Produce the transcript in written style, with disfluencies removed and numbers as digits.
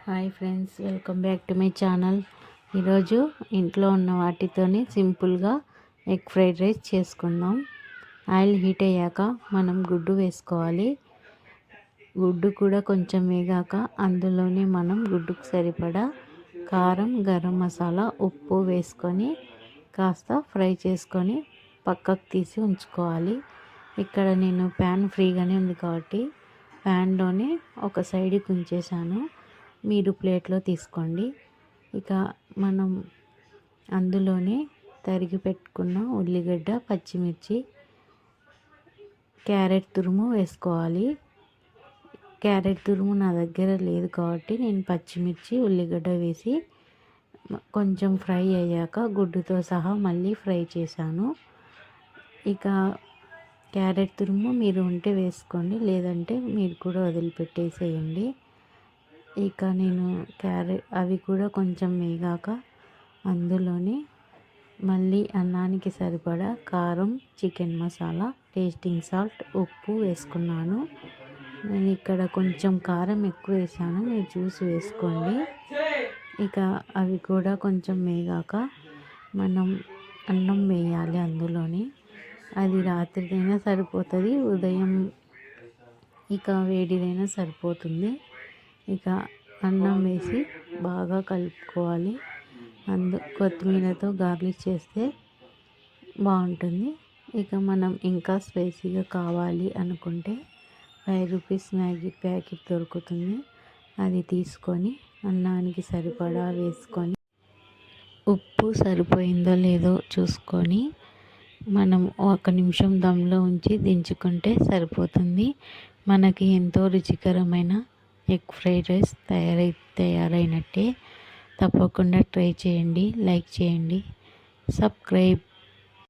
Hi friends, welcome back to my channel. ఈరోజు ఇంట్లో ఉన్న వాటితోనే సింపుల్గా ఎగ్ ఫ్రైడ్ రైస్ చేసుకుందాం. ఆయిల్ హీట్ అయ్యాక మనం గుడ్డు వేసుకోవాలి. గుడ్డు కూడా కొంచెం వేగాక అందులోనే మనం గుడ్డుకు సరిపడా కారం, గరం మసాలా, ఉప్పు వేసుకొని కాస్త ఫ్రై చేసుకొని పక్కకు తీసి ఉంచుకోవాలి. ఇక్కడ నేను ప్యాన్ ఫ్రీగానే ఉంది కాబట్టి ప్యాన్లోనే ఒక సైడ్కి ఉంచేసాను. మీరు ప్లేట్లో తీసుకోండి. ఇక మనం అందులోనే తరిగి పెట్టుకున్న ఉల్లిగడ్డ, పచ్చిమిర్చి, క్యారెట్ తురుము వేసుకోవాలి. క్యారెట్ తురుము నా దగ్గర లేదు కాబట్టి నేను పచ్చిమిర్చి, ఉల్లిగడ్డ వేసి కొంచెం ఫ్రై అయ్యాక గుడ్డుతో సహా మళ్ళీ ఫ్రై చేశాను. ఇక క్యారెట్ తురుము మీరు ఉంటే వేసుకోండి, లేదంటే మీరు కూడా వదిలిపెట్టేసేయండి. ఇక నేను అవి కూడా కొంచెం వేగాక అందులోనే మళ్ళీ అన్నానికి సరిపడా కారం, చికెన్ మసాలా, టేస్టింగ్ సాల్ట్, ఉప్పు వేసుకున్నాను. నేను ఇక్కడ కొంచెం కారం ఎక్కువ వేసాను, మీరు చూసి వేసుకోండి. ఇక అవి కూడా కొంచెం వేగాక మనం అన్నం వేయాలి అందులోని. అది రాత్రిదైనా సరిపోతుంది, ఉదయం ఇక వేడిదైనా సరిపోతుంది. ఇక అన్నం వేసి బాగా కలుపుకోవాలి. కొత్తిమీరతో గార్లిక్ చేస్తే బాగుంటుంది. ఇక మనం ఇంకా స్పైసీగా కావాలి అనుకుంటే 5 రూపీస్ మ్యాగీ ప్యాకెట్ దొరుకుతుంది, అది తీసుకొని అన్నానికి సరిపడా వేసుకొని ఉప్పు సరిపోయిందో లేదో చూసుకొని మనం 1 నిమిషం దమ్లో ఉంచి దించుకుంటే సరిపోతుంది. మనకి ఎంతో రుచికరమైన ఎగ్ ఫ్రైడ్ రైస్ తయారైనట్టే. తప్పకుండా ట్రై చేయండి, లైక్ చేయండి, సబ్స్క్రైబ్.